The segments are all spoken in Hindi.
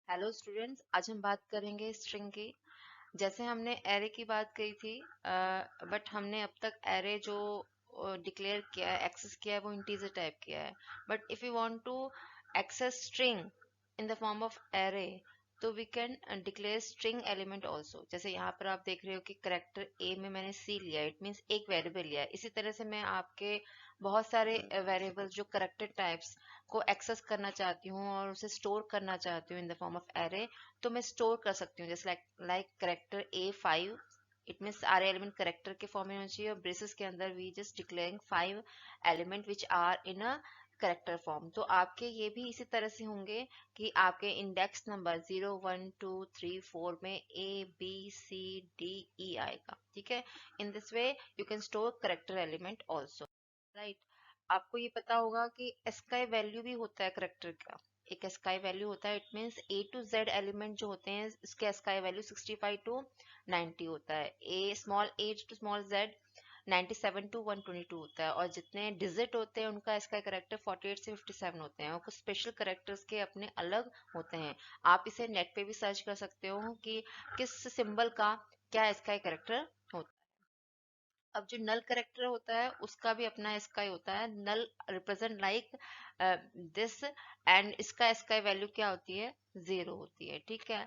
हेलो स्टूडेंट्स, आज हम बात करेंगे स्ट्रिंग की। जैसे हमने एरे की बात कही थी, बट हमने अब तक एरे जो डिक्लेयर किया है, एक्सेस किया है, वो इंटीजर टाइप किया है। But if you want to access string in the form of array, तो we can declare string element also. जैसे यहाँ पर आप देख रहे हो कि करेक्टर ए में मैंने सी लिया, इट मीन्स एक वेरिएबल लिया है। इसी तरह से मैं आपके बहुत सारे वेरिएबल्स जो करेक्टर टाइप्स को एक्सेस करना चाहती हूँ और उसे स्टोर करना चाहती हूँ in the form of array, तो मैं स्टोर कर सकती हूँ। जैसे like character A5, it means सारे एलिमेंट करेक्टर के फॉर्म में होना चाहिए, और ब्रेसेस के अंदर we just declaring 5 element which are in a character form. तो आपके ये भी इसी तरह से होंगे कि आपके इंडेक्स नंबर 0 1 2 3 4 में A B C D E आएगा। ठीक है, in this way you can store character element also, right. आपको ये पता होगा कि एस्काई वैल्यू भी होता है करेक्टर का। एक एस्काई वैल्यू होता है, it means A to Z element जो होते हैं, इसके एस्काई वैल्यू 65 टू 90 होता है। ए टू स्मॉल जेड 97 टू 122 होता है, और जितने डिजिट होते हैं उनका एस्काई करेक्टर 48 से 57 होते हैं, और कुछ स्पेशल करेक्टर्स के अपने अलग होते हैं। आप इसे नेट पे भी सर्च कर सकते हो कि किस सिंबल का क्या एस्काई करेक्टर होता है। अब जो नल करेक्टर होता है उसका भी अपना एस्काई होता है। नल रिप्रेजेंट लाइक दिस, एंड इसका एस्काई वैल्यू क्या होती है? 0 होती है। ठीक है,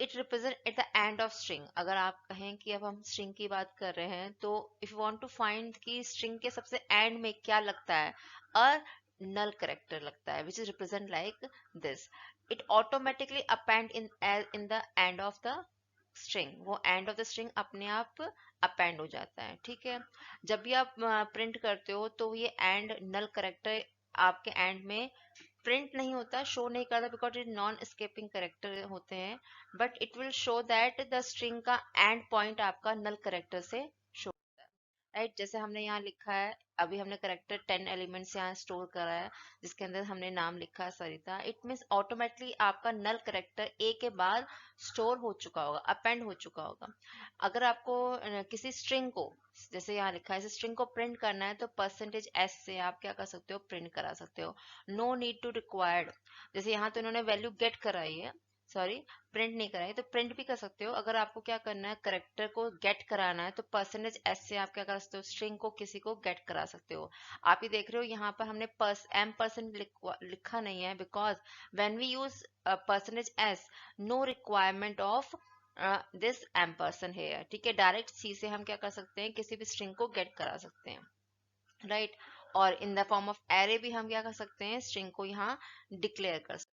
it represent eight the end of string. अगर आप कहें कि अब हम स्ट्रिंग की बात कर रहे हैं, तो if you want to find कि स्ट्रिंग के सबसे एंड में क्या लगता है, अ नल करेक्टर लगता है, which is represent like this. It automatically append in the end of the string. वो एंड ऑफ द स्ट्रिंग अपने आप अपेंड हो जाता है। ठीक है, जब भी आप प्रिंट करते हो तो ये एंड नल करेक्टर आपके एंड में प्रिंट नहीं होता, शो नहीं करता, because it non escaping character होते हैं। But it will show that the string का एंड पॉइंट आपका नल करेक्टर से शो, राइट। जैसे हमने यहाँ लिखा है, अभी हमने करेक्टर 10 एलिमेंट्स यहाँ स्टोर करा है, जिसके अंदर हमने नाम लिखा है सरिता। इट मीन्स ऑटोमेटिकली आपका नल करेक्टर ए के बाद स्टोर हो चुका होगा, अपेंड हो चुका होगा। अगर आपको किसी स्ट्रिंग को, जैसे यहाँ लिखा है, इस स्ट्रिंग को प्रिंट करना है, तो %s से आप क्या कर सकते हो? प्रिंट करा सकते हो। No need to required. जैसे यहाँ तो इन्होंने वैल्यू गेट कराई है, सॉरी, प्रिंट नहीं कराई, तो प्रिंट भी कर सकते हो। अगर आपको क्या करना है, करेक्टर को गेट कराना है, तो %s से आप क्या कर सकते हो? स्ट्रिंग को किसी को गेट करा सकते हो। आप ही देख रहे हो यहाँ पर हमने M% लिखा नहीं है, because when we use %s, no requirement of this ampersand है। ठीक है, डायरेक्ट सी से हम क्या कर सकते हैं? किसी भी स्ट्रिंग को गेट करा सकते हैं, राइट। और इन द फॉर्म ऑफ एरे भी हम क्या कर सकते हैं? स्ट्रिंग को यहाँ डिक्लेयर कर सकते हैं।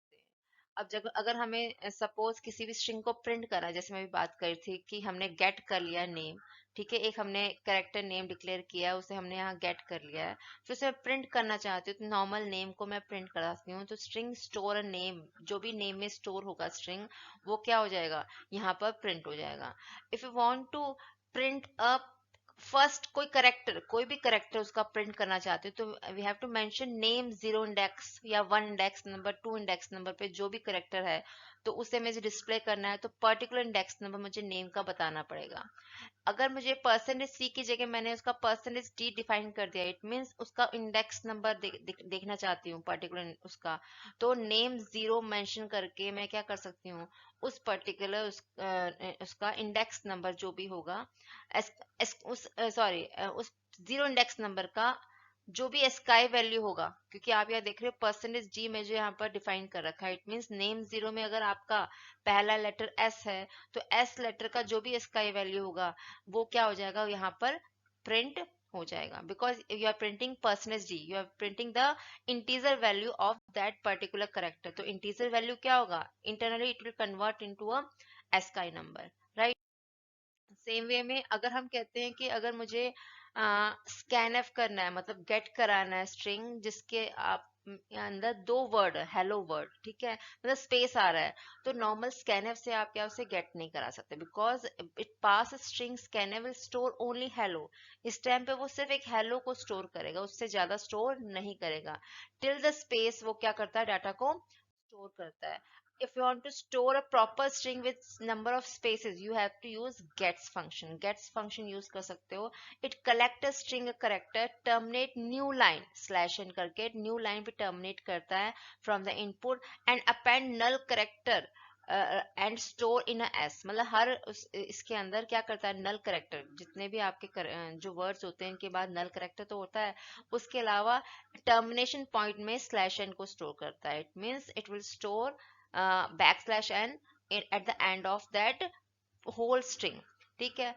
अब जब अगर हमें सपोज किसी भी स्ट्रिंग को प्रिंट करना है, जैसे मैं भी बात कर रही थी कि हमने गेट कर लिया नेम। ठीक है, एक हमने कैरेक्टर नेम डिक्लेयर किया है, उसे हमने यहाँ गेट कर लिया है, फिर उसे प्रिंट करना चाहती हूँ, तो नॉर्मल नेम को मैं प्रिंट कराती हूँ, तो स्ट्रिंग स्टोर नेम, जो भी नेम में स्टोर होगा स्ट्रिंग, वो क्या हो जाएगा? यहाँ पर प्रिंट हो जाएगा। If you want to print a first कोई भी करेक्टर उसका प्रिंट करना चाहते हो, तो we have to mention name 0 index या 1 इंडेक्स नंबर, 2 इंडेक्स नंबर पे जो भी करेक्टर है, तो उसे मुझे डिस्प्ले करना है, तो पर्टिकुलर इंडेक्स नंबर मुझे नेम का बताना पड़ेगा। अगर मुझे %c की जगह मैंने उसका %d डिफाइन कर दिया, इट मीन्स उसका इंडेक्स नंबर देखना चाहती हूँ पर्टिकुलर उसका, तो नेम 0 मेंशन करके मैं क्या कर सकती हूँ? उस पर्टिकुलर उसका इंडेक्स नंबर जो भी होगा, एस, एस, उस सॉरी उस 0 इंडेक्स नंबर का जो भी एस्काई वैल्यू होगा, क्योंकि आप यहाँ देख रहे हो %g में जो यहाँ पर डिफाइन कर रखा है, इट मीन्स नेम 0 में अगर आपका पहला लेटर s है, तो s लेटर का जो भी एस्काई वैल्यू होगा, वो क्या हो जाएगा? यहाँ पर प्रिंट हो जाएगा, because you are printing %g, you are printing the integer value of that particular character. तो इंटीजर वैल्यू क्या होगा? Internally it will convert into a ASCII number, right. Same way में अगर हम कहते हैं कि अगर मुझे स्कैन एफ करना है, मतलब गेट कराना है स्ट्रिंग जिसके आप अंदर 2 वर्ड है, हेलो वर्ड, ठीक है, मतलब स्पेस आ रहा है, तो नॉर्मल स्कैनफ से आप क्या उसे गेट नहीं करा सकते, because it pass string scanf will store only hello. इस टाइम पे वो सिर्फ एक हेलो को स्टोर करेगा, उससे ज्यादा स्टोर नहीं करेगा। टिल द स्पेस वो क्या करता है? डाटा को स्टोर करता है। If you want to store a proper string with number of spaces, you have to use gets function. Gets function use कर सकते हो. It collect a string a character, terminate new line /n करके new line पे terminate करता है from the input and append null character and store in S, मतलब हर इसके अंदर क्या करता है, नल करेक्टर, जितने भी आपके जो वर्ड्स होते हैं इनके बाद नल करेक्टर तो होता है, उसके अलावा टर्मिनेशन पॉइंट में स्लैश एन को स्टोर करता है। It means it will store back slash N at the end of that whole string. ठीक है।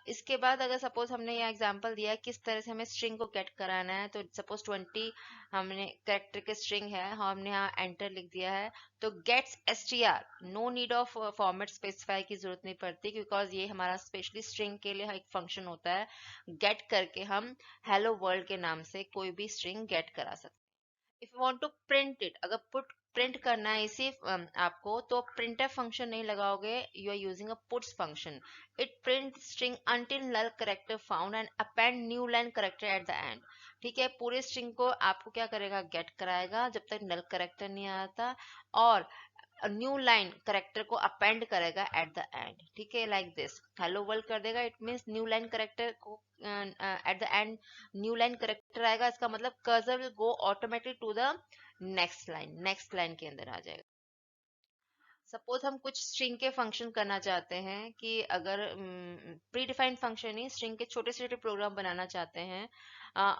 इसके बाद अगर सपोज हमने यह एग्जांपल दिया है किस तरह से हमें स्ट्रिंग को गेट कराना है, तो सपोज 20 हमने कैरेक्टर के स्ट्रिंग है, हमने यहाँ एंटर लिख दिया है, तो gets str, no need of format specify की जरूरत नहीं पड़ती, बिकॉज ये हमारा स्पेशली स्ट्रिंग के लिए एक फंक्शन होता है। गेट करके हम हेलो वर्ल्ड के नाम से कोई भी स्ट्रिंग गेट करा सकते हैं। If you want to print it, अगर पुट प्रिंट करना है इसी आपको, तो प्रिंटफ फंक्शन नहीं लगाओगे, you are using a puts function. It print string until null character found and append new line character at the end. ठीक है, पूरे स्ट्रिंग को आपको क्या करेगा, गेट कराएगा जब तक नल करेक्टर नहीं आता, और न्यू लाइन करेक्टर को अपेंड करेगा एट द एंड। ठीक है, लाइक दिस हेलो वर्ल्ड कर देगा, it means new line character को at the end new line character आएगा, इसका मतलब cursor will go automatic to the next line के अंदर आ जाएगा। सपोज हम कुछ स्ट्रिंग के फंक्शन करना चाहते हैं, कि अगर प्री डिफाइंड फंक्शन ही स्ट्रिंग के छोटे छोटे प्रोग्राम बनाना चाहते हैं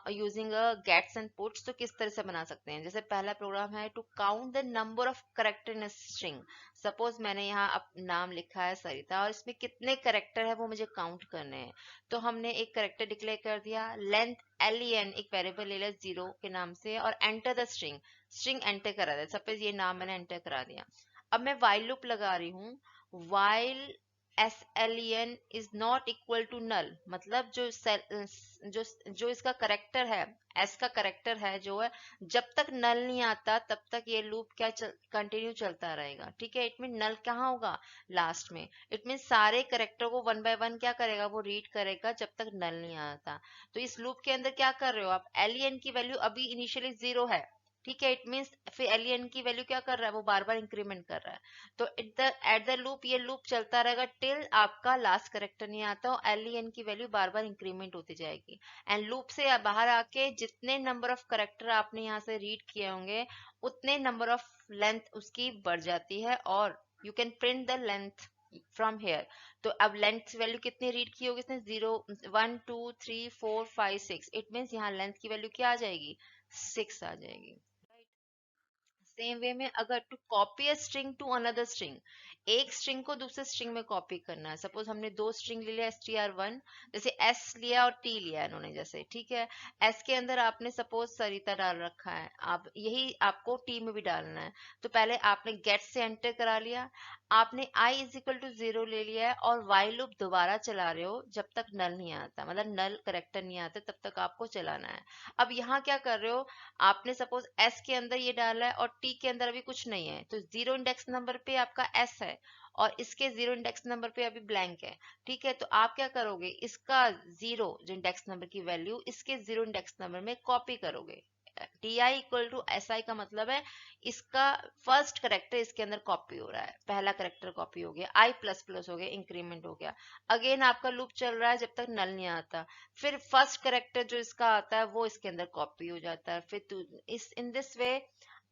यूजिंग गेट्स एंड पुट्स, तो किस तरह से बना सकते हैं। जैसे पहला प्रोग्राम है to count the number of character in string. Suppose मैंने यहाँ नाम लिखा है सरिता, और इसमें कितने करेक्टर है वो मुझे काउंट करने हैं। तो हमने एक करेक्टर डिक्लेयर कर दिया, लेंथ len एक वेरिएबल ले लिया 0 के नाम से, और enter the string, string enter करा दिया, सपोज ये नाम मैंने एंटर करा दिया। अब मैं वाइल लूप लगा रही हूँ, while SLEN is not equal to null, मतलब जो इसका करेक्टर है, एस का करेक्टर है जो है, जब तक नल नहीं आता तब तक ये लूप क्या कंटिन्यू चलता रहेगा। ठीक है, इट मीन नल कहाँ होगा, लास्ट में। इट मीन सारे करेक्टर को वन बाय वन क्या करेगा, वो रीड करेगा जब तक नल नहीं आता। तो इस लूप के अंदर क्या कर रहे हो आप, LEN की वैल्यू अभी इनिशियली 0 है। ठीक है, इट मीन्स फिर LEN की वैल्यू क्या कर रहा है, वो बार बार इंक्रीमेंट कर रहा है। तो एट द लूप ये लूप चलता रहेगा टिल आपका लास्ट करेक्टर नहीं आता, और LEN की वैल्यू बार बार इंक्रीमेंट होती जाएगी। एंड लूप से बाहर आके जितने नंबर ऑफ करेक्टर आपने यहाँ से रीड किए होंगे, उतने नंबर ऑफ लेंथ उसकी बढ़ जाती है, और you can print the length from here. तो अब लेंथ वैल्यू कितनी रीड की होगी इसने, 0 1 2 3 4 5 6, इट मीन्स यहाँ लेंथ की वैल्यू क्या आ जाएगी, 6 आ जाएगी। सेम वे में अगर to copy a string to another string, एक स्ट्रिंग को दूसरे स्ट्रिंग में कॉपी करना है। सपोज हमने दो स्ट्रिंग ले लिया str1, जैसे s लिया और t लिया इन्होंने, जैसे ठीक है, s के अंदर आपने सपोज सरिता डाल रखा है, आप यही आपको t में भी डालना है। तो पहले आपने गेट से एंटर करा लिया, आपने i इज इक्वल टू 0 ले लिया है, और while लूप दोबारा चला रहे हो जब तक नल नहीं आता, मतलब नल करेक्टर नहीं आता तब तक आपको चलाना है। अब यहाँ क्या कर रहे हो, आपने सपोज s के अंदर ये डाला है और t के अंदर अभी कुछ नहीं है, तो 0 इंडेक्स नंबर पे आपका s है, और इसके 0 इंडेक्स नंबर पे अभी ब्लैंक है। ठीक है, तो आप क्या करोगे, इसका 0 जो इंडेक्स नंबर की वैल्यू इसके 0 इंडेक्स नंबर में कॉपी करोगे। ti इक्वल टू si का मतलब है इसका फर्स्ट करेक्टर इसके अंदर कॉपी हो रहा है, पहला करेक्टर कॉपी हो गया, i प्लस प्लस हो गया, इंक्रीमेंट हो गया। अगेन आपका लूप चल रहा है जब तक नल नहीं आता, फिर फर्स्ट करेक्टर जो इसका आता है वो इसके अंदर कॉपी हो जाता है, फिर इस इन दिस वे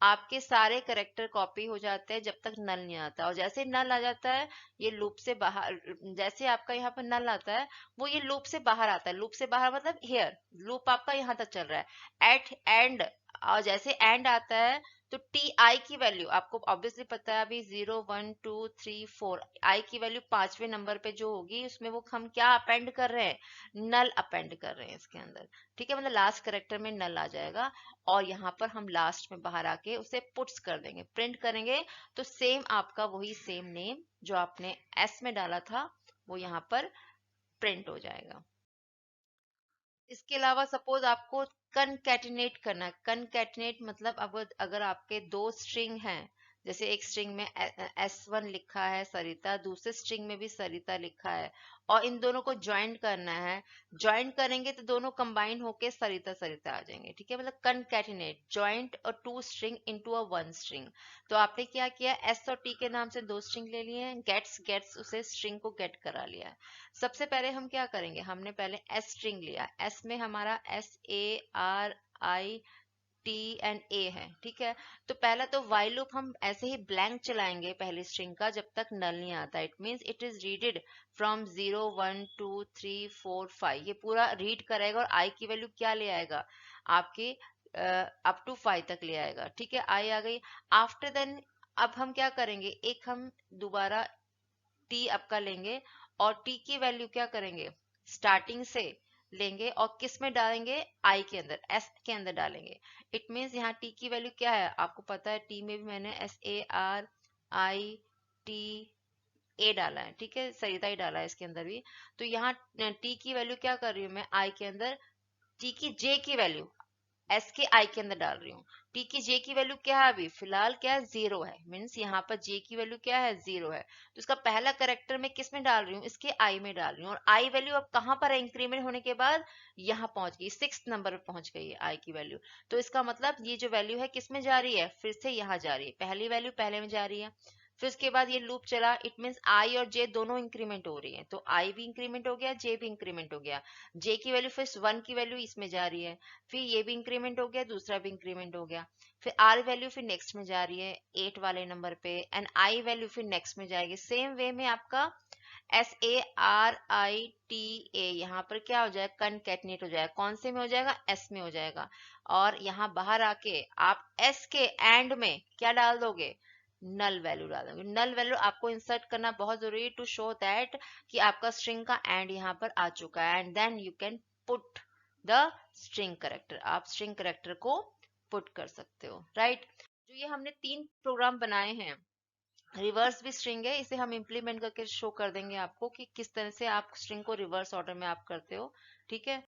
आपके सारे करेक्टर कॉपी हो जाते हैं जब तक नल नहीं आता। और जैसे नल आ जाता है, ये लूप से बाहर, जैसे आपका यहाँ पर नल आता है, वो ये लूप से बाहर आता है। लूप से बाहर मतलब हियर, लूप आपका यहाँ तक चल रहा है, एट एंड, और जैसे एंड आता है तो टी आई की वैल्यू आपको ऑब्वियसली पता है, अभी 0 1 2 3 4, आई की वैल्यू पांचवें नंबर पे जो होगी उसमें वो हम क्या अपेंड कर रहे हैं, नल अपेंड कर रहे हैं इसके अंदर। ठीक है, मतलब लास्ट करेक्टर में नल आ जाएगा, और यहाँ पर हम लास्ट में बाहर आके उसे पुट्स कर देंगे, प्रिंट करेंगे, तो सेम आपका वही सेम नेम जो आपने एस में डाला था वो यहाँ पर प्रिंट हो जाएगा। इसके अलावा सपोज आपको कनकैटिनेट करना है, कनकैटिनेट मतलब अगर आपके दो स्ट्रिंग हैं, जैसे एक स्ट्रिंग में S1 लिखा है सरिता, दूसरे स्ट्रिंग में भी सरिता लिखा है, और इन दोनों को ज्वाइन करना है, ज्वाइन करेंगे तो दोनों कंबाइन होके सरिता सरिता आ जाएंगे। ठीक है, मतलब कनकैटिनेट, ज्वाइंट और two string into a one string. तो आपने क्या किया, S और T के नाम से दो स्ट्रिंग ले लिए हैं, गेट्स गेट्स उसे स्ट्रिंग को गेट करा लिया है। सबसे पहले हम क्या करेंगे, हमने पहले एस स्ट्रिंग लिया, एस में हमारा SARI टी एंड ए है, ठीक है। तो पहला तो वाइल लूप हम ऐसे ही ब्लैंक चलाएंगे पहली स्ट्रिंग का जब तक नल नहीं आता। It means it is readed from 0 1 2 3 4 5, ये पूरा रीड करेगा और आई की वैल्यू क्या ले आएगा आपके अप टू 5 तक ले आएगा, ठीक है। आई आ गई। आफ्टर देन अब हम क्या करेंगे, एक हम दोबारा टी आपका लेंगे और टी की वैल्यू क्या करेंगे, स्टार्टिंग से लेंगे और किस में डालेंगे, आई के अंदर, एस के अंदर डालेंगे। इट मीन्स यहाँ टी की वैल्यू क्या है, आपको पता है टी में भी मैंने SARITA डाला है, ठीक है, सरिता ही डाला है इसके अंदर भी। तो यहाँ टी की वैल्यू क्या कर रही हूँ मैं, आई के अंदर टी की जे की वैल्यू एस के आई के अंदर डाल रही हूँ। टी की जे की वैल्यू क्या है, अभी फिलहाल क्या है, 0 है। मीन्स यहाँ पर जे की वैल्यू क्या है, 0 है। तो इसका पहला करेक्टर मैं किस में डाल रही हूँ, इसके आई में डाल रही हूँ। और आई वैल्यू अब कहाँ पर है, इंक्रीमेंट होने के बाद यहाँ पहुंच गई, 6th नंबर पर पहुंच गई है आई की वैल्यू। तो इसका मतलब ये जो वैल्यू है किस में जा रही है, फिर से यहाँ जा रही है, पहली वैल्यू पहले में जा रही है। फिर उसके बाद ये लूप चला। इट मीन्स आई और जे दोनों इंक्रीमेंट हो रही है, तो आई भी इंक्रीमेंट हो गया, जे भी इंक्रीमेंट हो गया। जे की वैल्यू फिर 1 की वैल्यू इसमें जा रही है, फिर ये भी इंक्रीमेंट हो गया, दूसरा भी इंक्रीमेंट हो गया। फिर आर वैल्यू फिर नेक्स्ट में जा रही है 8 वाले नंबर पे, एंड आई वैल्यू फिर नेक्स्ट में जाएगी। सेम वे में आपका SARITA यहाँ पर क्या हो जाएगा, कनकैटिनेट हो जाएगा। कौन से में हो जाएगा, एस में हो जाएगा। और यहाँ बाहर आके आप एस के एंड में क्या डाल दोगे, नल वैल्यू डाल दोगे। नल वैल्यू आपको इंसर्ट करना बहुत जरूरी है टू शो दैट कि आपका स्ट्रिंग का एंड यहाँ पर आ चुका है, and then you can put the string character, आप स्ट्रिंग करेक्टर को पुट कर सकते हो, राइट। जो ये हमने 3 प्रोग्राम बनाए हैं, रिवर्स भी स्ट्रिंग है, इसे हम इंप्लीमेंट करके शो कर देंगे आपको कि किस तरह से आप स्ट्रिंग को रिवर्स ऑर्डर में आप करते हो, ठीक है।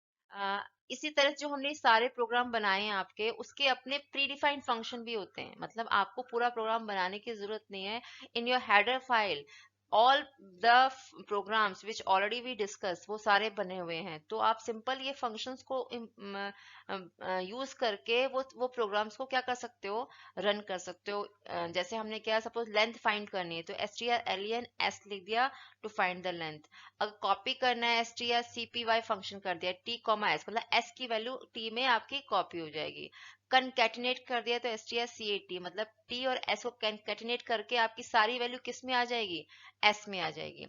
इसी तरह जो हमने सारे प्रोग्राम बनाए हैं आपके, उसके अपने प्री डिफाइंड फंक्शन भी होते हैं। मतलब आपको पूरा प्रोग्राम बनाने की जरूरत नहीं है। In your header file all the programs which already we discuss वो सारे बने हुए हैं। तो आप सिंपल ये फंक्शंस को यूज करके वो प्रोग्राम्स को क्या कर सकते हो, रन कर सकते हो। जैसे हमने क्या, सपोज लेंथ फाइंड करनी है तो strlen s लिख दिया टू फाइंड द लेंथ। अगर कॉपी करना है strcpy फंक्शन कर दिया t, s, मतलब s की वैल्यू t में आपकी कॉपी हो जाएगी। कंकैटिनेट कर दिया तो strcat, मतलब t और s को कंकैटिनेट करके आपकी सारी वैल्यू किस में आ जाएगी, s में आ जाएगी।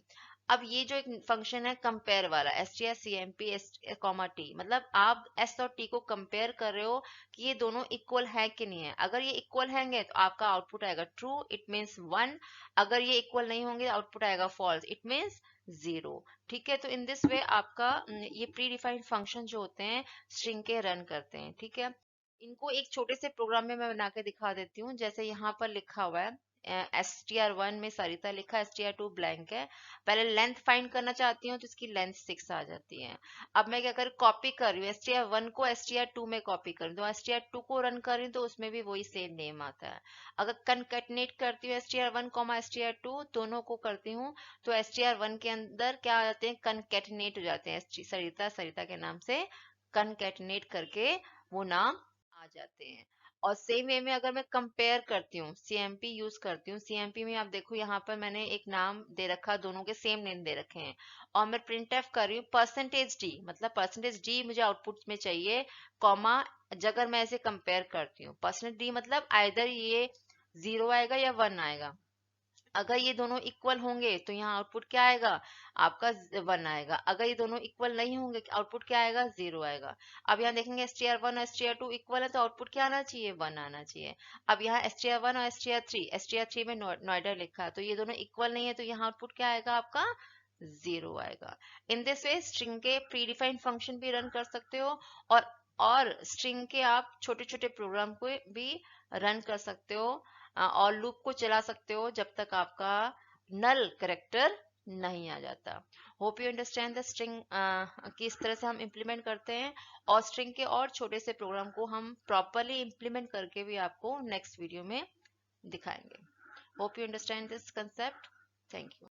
अब ये जो एक फंक्शन है कंपेयर वाला, strcmp t, मतलब आप s और t को कंपेयर कर रहे हो कि ये दोनों इक्वल है कि नहीं है। अगर ये इक्वल होंगे तो आपका आउटपुट आएगा ट्रू, इट मीन्स 1। अगर ये इक्वल नहीं होंगे आउटपुट आएगा फॉल्स, इट मीन्स 0, ठीक है। तो इन दिस वे आपका ये प्री डिफाइंड फंक्शन जो होते हैं स्ट्रिंग के रन करते हैं, ठीक है। इनको एक छोटे से प्रोग्राम में मैं बना के दिखा देती हूँ। जैसे यहाँ पर लिखा हुआ है str1 में सरिता लिखा, str2 ब्लैंक है। पहले लेंथ फाइंड करना चाहती हूँ तो इसकी लेंथ 6 आ जाती है। अब मैं क्या कर, कॉपी कर रही हूँ, str1 को str2 में कॉपी कर रही हूँ, तो str2 को रन कर रही हूँ तो उसमें भी वही सेम नेम आता है। अगर कंकैटिनेट करती हूँ str1 str2 दोनों को करती हूँ तो str1 के अंदर क्या आ जाते हैं, कंकैटिनेट हो जाते हैं, सरिता सरिता के नाम से कंकैटिनेट करके वो नाम आ जाते हैं। और सेम वे में अगर मैं कंपेयर करती हूँ, CMP यूज करती हूँ, CMP में आप देखो यहाँ पर मैंने एक नाम दे रखा, दोनों के सेम नेम दे रखे हैं। और मैं प्रिंट एफ कर रही हूँ %d, मतलब %d मुझे आउटपुट में चाहिए, कॉमा, अगर मैं ऐसे कंपेयर करती हूँ %d मतलब आइदर ये 0 आएगा या 1 आएगा। अगर ये दोनों इक्वल होंगे तो यहाँ आउटपुट क्या आएगा, आपका 1 आएगा। अगर ये दोनों इक्वल नहीं होंगे आउटपुट क्या आएगा, 0 आएगा। अब यहाँ देखेंगे str1 और str2 इक्वल है तो आउटपुट क्या आना चाहिए, 1 आना चाहिए। अब यहाँ str1 और str3 में नोएडा लिखा है तो ये दोनों इक्वल नहीं है तो यहाँ आउटपुट क्या आएगा, आपका 0 आएगा। इन दिस वे स्ट्रिंग के प्री डिफाइंड फंक्शन भी रन कर सकते हो और स्ट्रिंग के आप छोटे छोटे प्रोग्राम को भी रन कर सकते हो और लूप को चला सकते हो जब तक आपका नल करेक्टर नहीं आ जाता। Hope you understand the string किस तरह से हम इम्प्लीमेंट करते हैं, और स्ट्रिंग के और छोटे से प्रोग्राम को हम प्रॉपरली इम्प्लीमेंट करके भी आपको नेक्स्ट वीडियो में दिखाएंगे। Hope you understand this concept. Thank you.